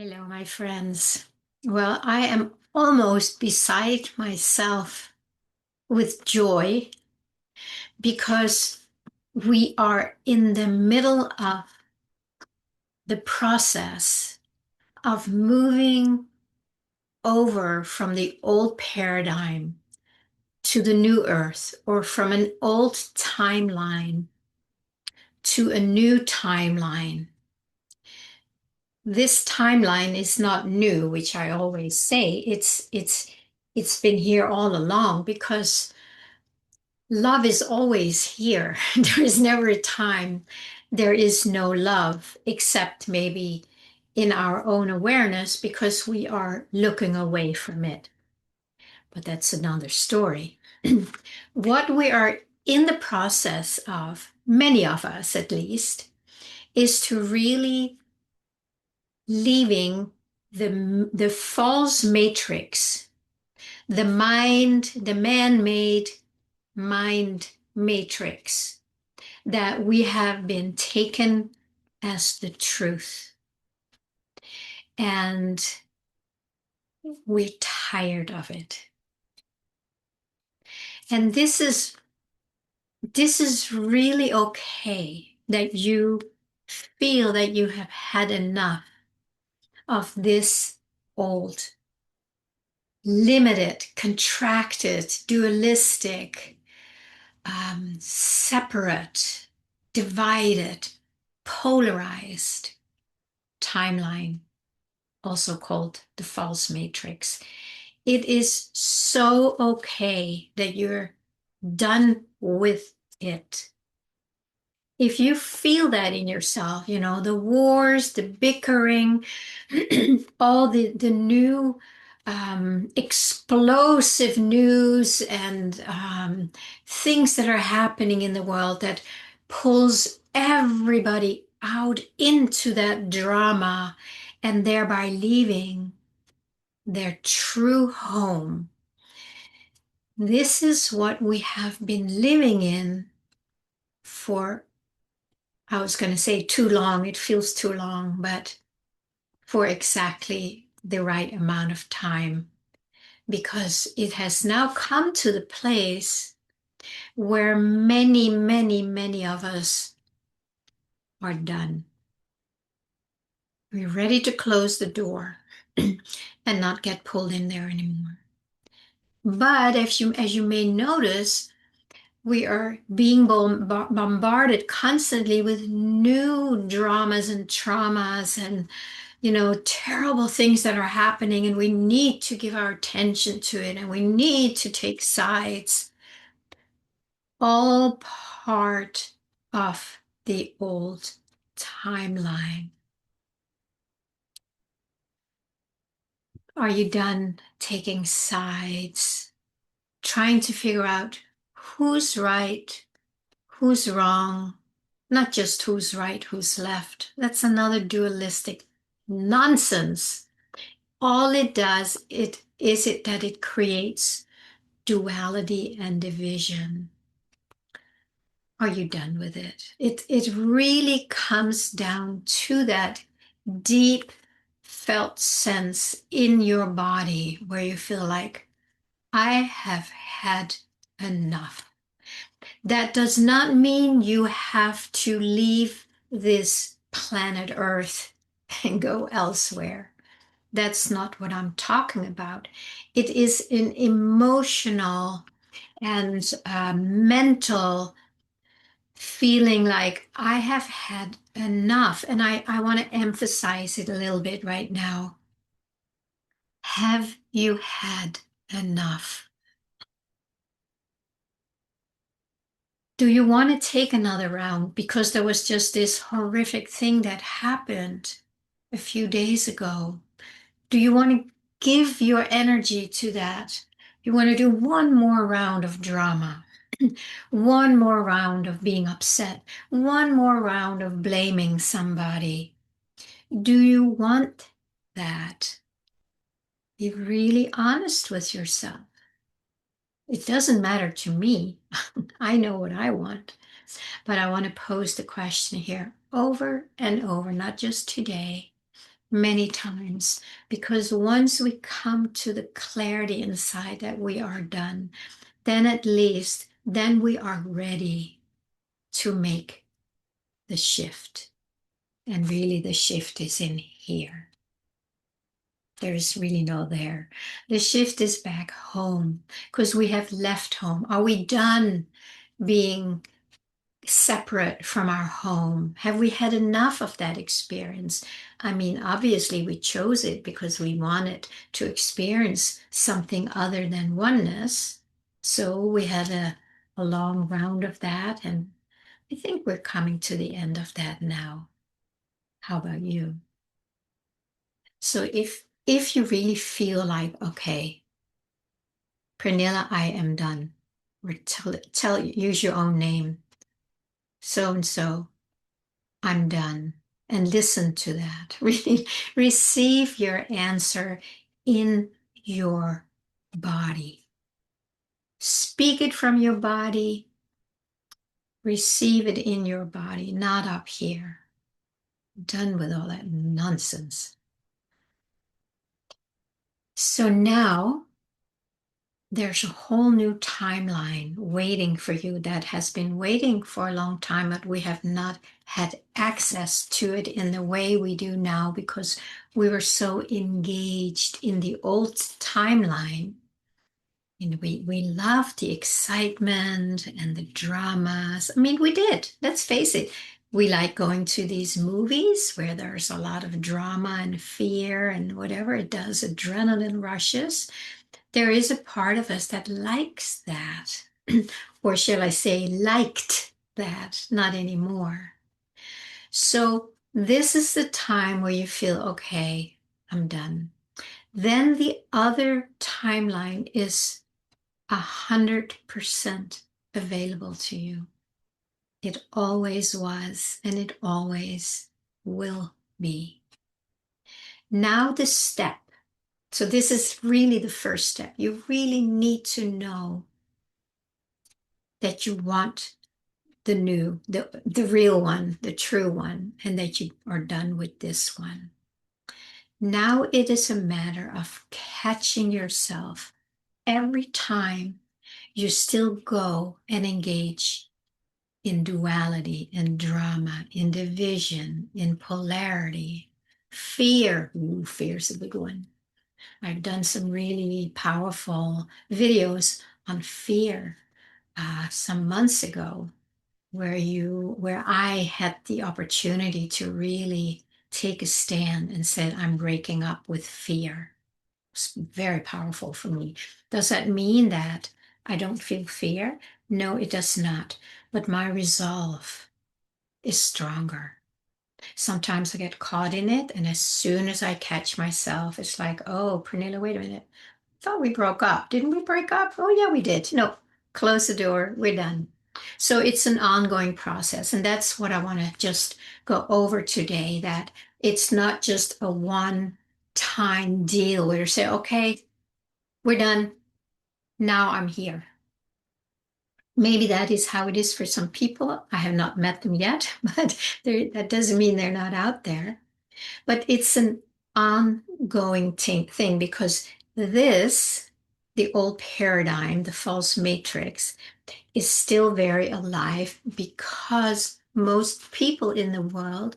Hello, my friends. Well, I am almost beside myself with joy because we are in the middle of the process of moving over from the old paradigm to the new earth, or from an old timeline to a new timeline. This timeline is not new, which I always say. It's been here all along because love is always here. There is never a time there is no love, except maybe in our own awareness because we are looking away from it. But that's another story. What we are in the process of, many of us at least, is to really leaving the false matrix, the man-made mind matrix that we have been taken as the truth. And we're tired of it. And this is really okay that you feel that you have had enough of this old, limited, contracted, dualistic, separate, divided, polarized timeline, also called the false matrix. It is so okay that you're done with it. If you feel that in yourself, the wars, the bickering, all the new explosive news and things that are happening in the world that pulls everybody out into that drama and thereby leaving their true home. This is what we have been living in for, I was going to say too long, it feels too long, but for exactly the right amount of time, because it has now come to the place where many, many, many of us are done. We're ready to close the door and not get pulled in there anymore. But as you may notice, we are being bombarded constantly with new dramas and traumas and terrible things that are happening, and we need to give our attention to it and we need to take sides. All part of the old timeline. Are you done taking sides, trying to figure out who's right, who's wrong, not just who's right, who's left? That's another dualistic nonsense. All it does that it creates duality and division. Are you done with it? It really comes down to that deep felt sense in your body where you feel like, I have had enough. That does not mean you have to leave this planet Earth and go elsewhere. That's not what I'm talking about. It is an emotional and mental feeling like I have had enough. And I want to emphasize it a little bit right now. Have you had enough? Do you want to take another round? Because there was just this horrific thing that happened a few days ago. Do you want to give your energy to that? You want to do one more round of drama, one more round of being upset, one more round of blaming somebody. Do you want that? Be really honest with yourself. It doesn't matter to me. I know what I want. But I want to pose the question here over and over, not just today, many times, because once we come to the clarity inside that we are done, then at least then we are ready to make the shift. And really the shift is in here. There is really no there. The shift is back home because we have left home. Are we done being separate from our home? Have we had enough of that experience? I mean, obviously, we chose it because we wanted to experience something other than oneness. So we had a long round of that, and I think we're coming to the end of that now. How about you? So if you really feel like, okay, Pernilla, I am done, or use your own name, so and so, I'm done. And listen to that. Really receive your answer in your body. Speak it from your body. Receive it in your body, not up here. Done with all that nonsense. So now there's a whole new timeline waiting for you that has been waiting for a long time, but we have not had access to it in the way we do now because we were so engaged in the old timeline. And we loved the excitement and the dramas. I mean, we did. Let's face it. We like going to these movies where there's a lot of drama and fear and whatever it does, adrenaline rushes. There is a part of us that likes that, or shall I say, liked that, not anymore. So, this is the time where you feel, okay, I'm done. Then the other timeline is 100% available to you. It always was, and it always will be. Now, the step. So, this is really the first step. You really need to know that you want the new, the real one, the true one, and that you are done with this one. Now it is a matter of catching yourself every time you still go and engage in duality, in drama, in division, in polarity, fear. Ooh, fear's a big one. I've done some really powerful videos on fear some months ago where I had the opportunity to really take a stand and said, I'm breaking up with fear. It's very powerful for me. Does that mean that I don't feel fear? No, it does not. But my resolve is stronger. Sometimes I get caught in it, and as soon as I catch myself, it's like, oh, Pernilla, wait a minute. I thought we broke up. Didn't we break up? Oh, yeah, we did. No, close the door. We're done. So it's an ongoing process. And that's what I want to just go over today, that it's not just a one-time deal where you say, okay, we're done. Now I'm here. Maybe that is how it is for some people. I have not met them yet, but that doesn't mean they're not out there. But it's an ongoing thing because this, the old paradigm, the false matrix, is still very alive because most people in the world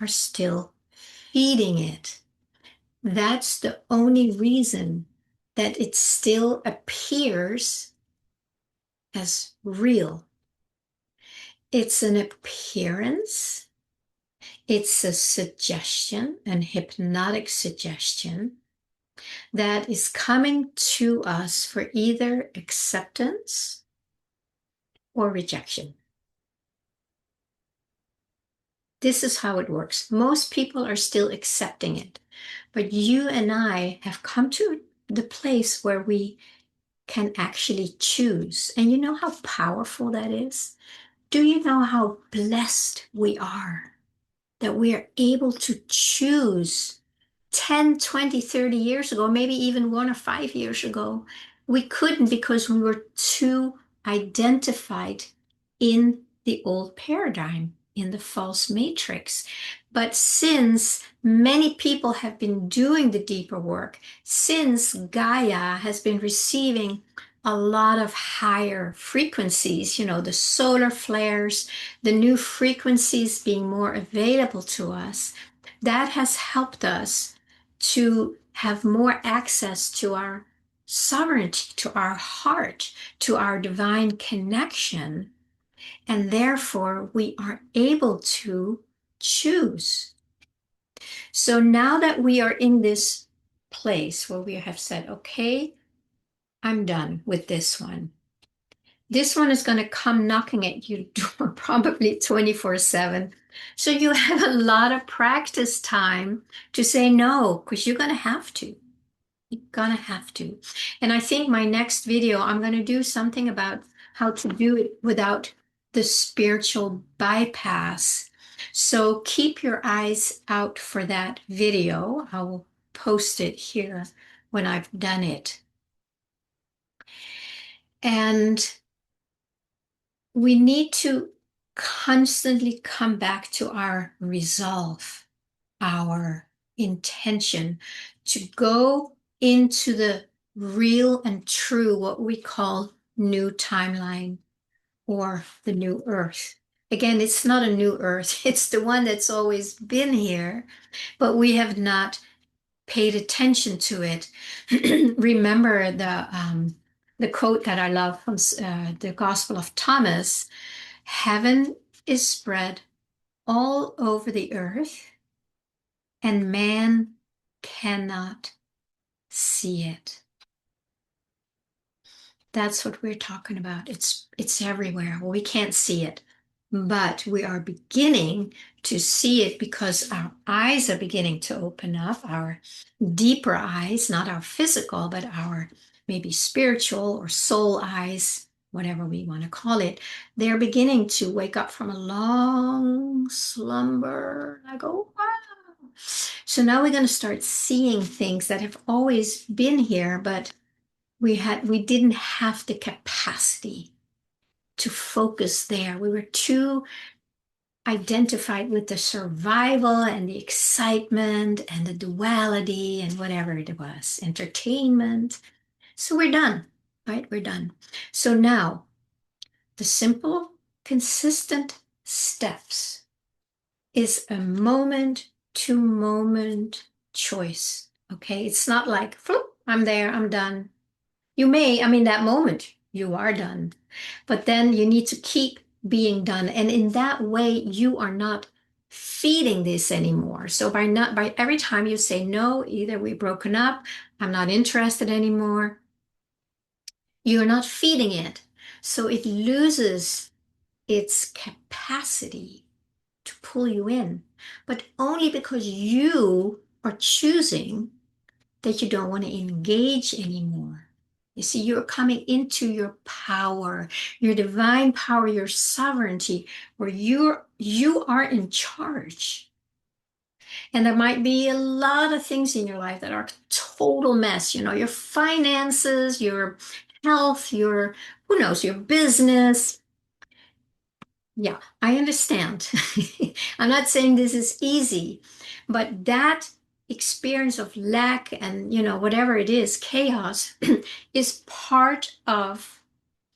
are still feeding it. That's the only reason that it still appears as real. It's an appearance, it's a suggestion, an hypnotic suggestion that is coming to us for either acceptance or rejection. This is how it works. Most people are still accepting it, but you and I have come to the place where we can actually choose. And you know how powerful that is? Do you know how blessed we are that we are able to choose 10, 20, 30 years ago, maybe even 1 or 5 years ago? We couldn't because we were too identified in the old paradigm, in the false matrix. But since many people have been doing the deeper work, since Gaia has been receiving a lot of higher frequencies, the solar flares, the new frequencies being more available to us, that has helped us to have more access to our sovereignty, to our heart, to our divine connection. And therefore, we are able to choose. So now that we are in this place where we have said, okay, I'm done with this one. This one is going to come knocking at your door probably 24/7. So you have a lot of practice time to say no, because you're going to have to. You're gonna have to. And I think my next video, I'm gonna do something about how to do it without the spiritual bypass. So keep your eyes out for that video. I will post it here when I've done it. And we need to constantly come back to our resolve, our intention to go into the real and true, what we call new timeline or the new earth. Again, it's not a new earth, it's the one that's always been here, but we have not paid attention to it. Remember the quote that I love from the Gospel of Thomas: heaven is spread all over the earth, and man cannot see it. That's what we're talking about. It's everywhere. Well, we can't see it, but we are beginning to see it because our eyes are beginning to open up, our deeper eyes, not our physical, but our maybe spiritual or soul eyes, whatever we want to call it. They're beginning to wake up from a long slumber. I go, wow. So now we're going to start seeing things that have always been here, but we didn't have the capacity to focus there. We were too identified with the survival and the excitement and the duality and whatever it was, entertainment. So we're done, right? We're done. So now the simple, consistent steps is a moment to moment choice. Okay. It's not like, I'm there, I'm done. You may, that moment you are done, but then you need to keep being done. And in that way, you are not feeding this anymore. So by every time you say no, either we've broken up, I'm not interested anymore, you're not feeding it. So it loses its capacity to pull you in, but only because you are choosing that you don't want to engage anymore. You see, you're coming into your power, your divine power, your sovereignty, where you are in charge. And there might be a lot of things in your life that are a total mess, your finances, your health, your, who knows, your business. Yeah, I understand. I'm not saying this is easy, but that experience of lack and, whatever it is, chaos, is part of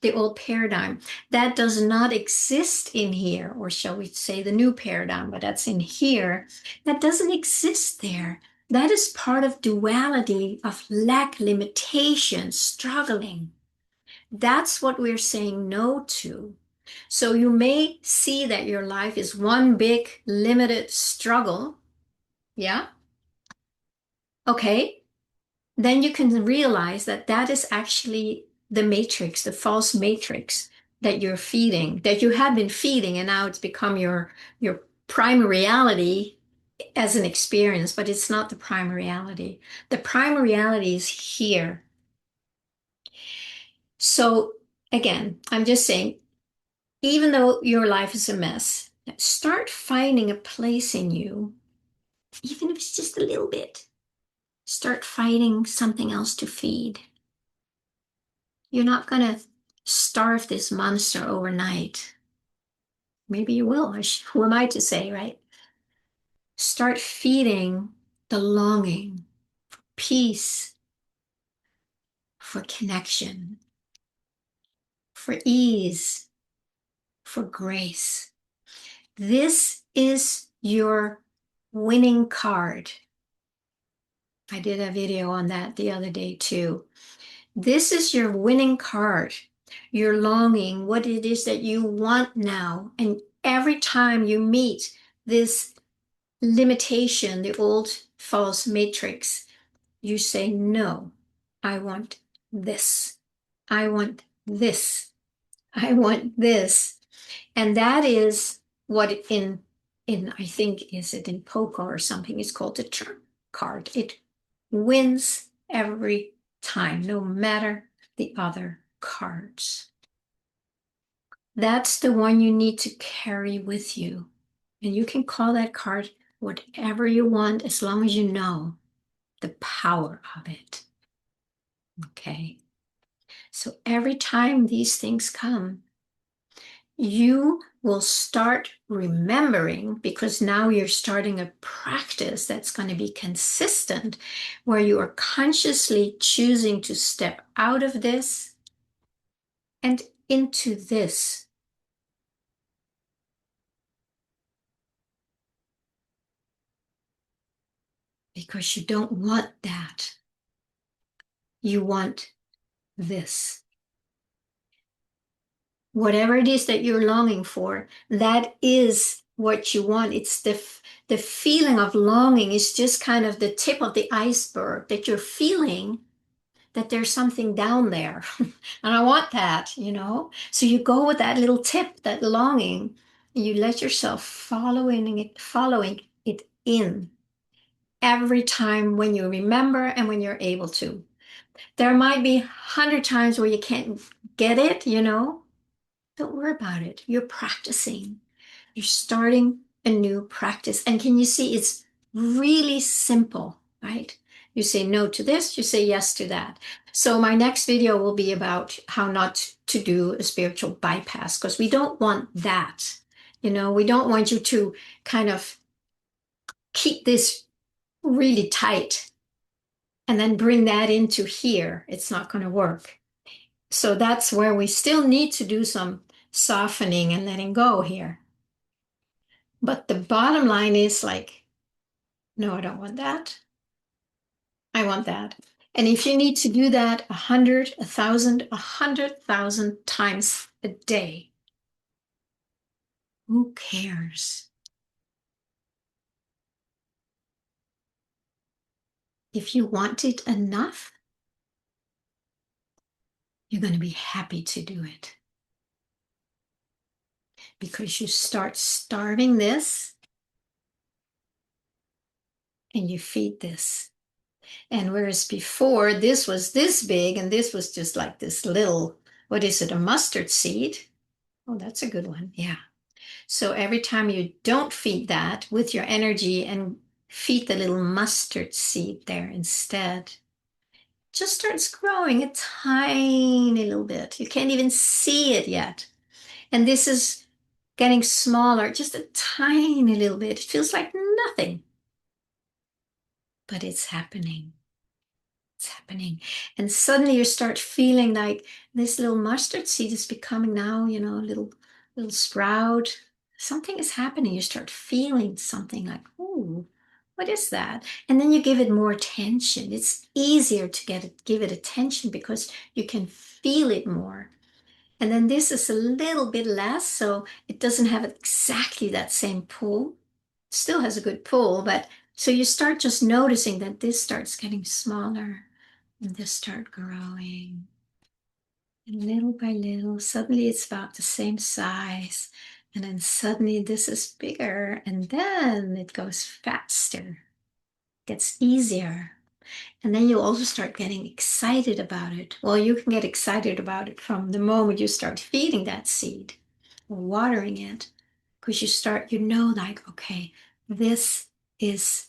the old paradigm. That does not exist in here, or shall we say the new paradigm, but that's in here. That doesn't exist there. That is part of duality, of lack, limitation, struggling. That's what we're saying no to. So you may see that your life is one big limited struggle. Yeah. Okay. Then you can realize that that is actually the matrix, the false matrix that you're feeding, that you have been feeding, and now it's become your prime reality as an experience, but it's not the prime reality. The prime reality is here. So again, I'm just saying, even though your life is a mess, start finding a place in you, even if it's just a little bit. Start finding something else to feed. You're not going to starve this monster overnight. Maybe you will. Who am I to say, right? Start feeding the longing for peace, for connection, for ease, for grace. This is your winning card. I did a video on that the other day too. This is your winning card. Your longing, what it is that you want now. And every time you meet this limitation, the old false matrix, you say, no, I want this. I want this. I want this. And that is what in I think is it in poker or something, it's called the trump card. It wins every time, no matter the other cards. That's the one you need to carry with you. And you can call that card whatever you want as long as you know the power of it. Okay. So every time these things come, you will start remembering, because now you're starting a practice that's going to be consistent, where you are consciously choosing to step out of this and into this. Because you don't want that. You want this. Whatever it is that you're longing for, that is what you want. It's the feeling of longing is just kind of the tip of the iceberg, that you're feeling that there's something down there. And I want that, you know? So you go with that little tip, that longing, and you let yourself following it in every time when you remember and when you're able to. There might be 100 times where you can't get it, you know? Don't worry about it. You're practicing. You're starting a new practice. And can you see it's really simple, right? You say no to this, you say yes to that. So my next video will be about how not to do a spiritual bypass, because we don't want that. You know, we don't want you to kind of keep this really tight and then bring that into here. It's not going to work. So that's where we still need to do some softening and letting go here. But the bottom line is like, no, I don't want that. I want that. And if you need to do that 100, 1,000, 100,000 times a day, who cares? If you want it enough, you're going to be happy to do it. Because you start starving this and you feed this. And whereas before this was this big and this was just like this little, what is it, a mustard seed? Oh, that's a good one. Yeah. So every time you don't feed that with your energy and feed the little mustard seed there instead, it just starts growing a tiny little bit. You can't even see it yet. And this is getting smaller, just a tiny little bit. It feels like nothing, but it's happening. It's happening. And suddenly you start feeling like this little mustard seed is becoming now, you know, a little sprout. Something is happening. You start feeling something like, oh, what is that? And then you give it more attention. It's easier to give it attention because you can feel it more. And then this is a little bit less, so it doesn't have exactly that same pull. It still has a good pull, but so you start just noticing that this starts getting smaller and this start growing. And little by little, suddenly it's about the same size. And then suddenly this is bigger, and then it goes faster, gets easier. And then you also start getting excited about it. Well, you can get excited about it from the moment you start feeding that seed or watering it, because you know, like, okay, this is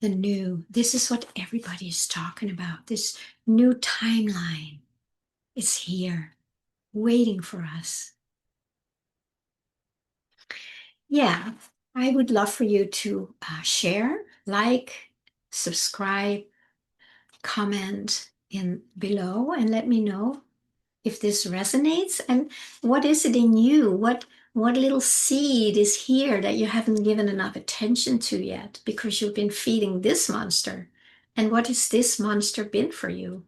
this is what everybody is talking about. This new timeline is here, waiting for us. Yeah. I would love for you to share, like, subscribe, comment in below, and let me know if this resonates, and what is it in you? What little seed is here that you haven't given enough attention to yet because you've been feeding this monster? And what has this monster been for you?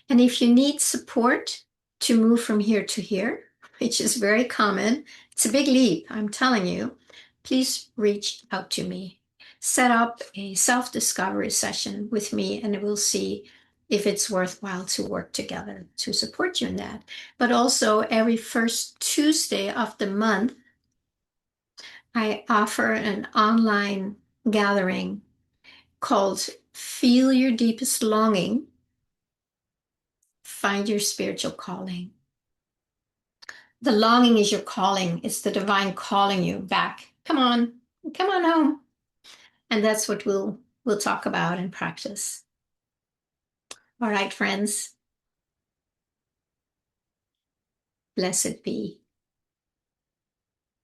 And if you need support to move from here to here, which is very common, it's a big leap, I'm telling you, please reach out to me. Set up a self-discovery session with me, and we'll see if it's worthwhile to work together to support you in that. But also, every first Tuesday of the month, I offer an online gathering called Feel Your Deepest Longing, Find Your Spiritual Calling. The longing is your calling. It's the divine calling you back. Come on home. And that's what we'll talk about and practice. All right, friends. Blessed be.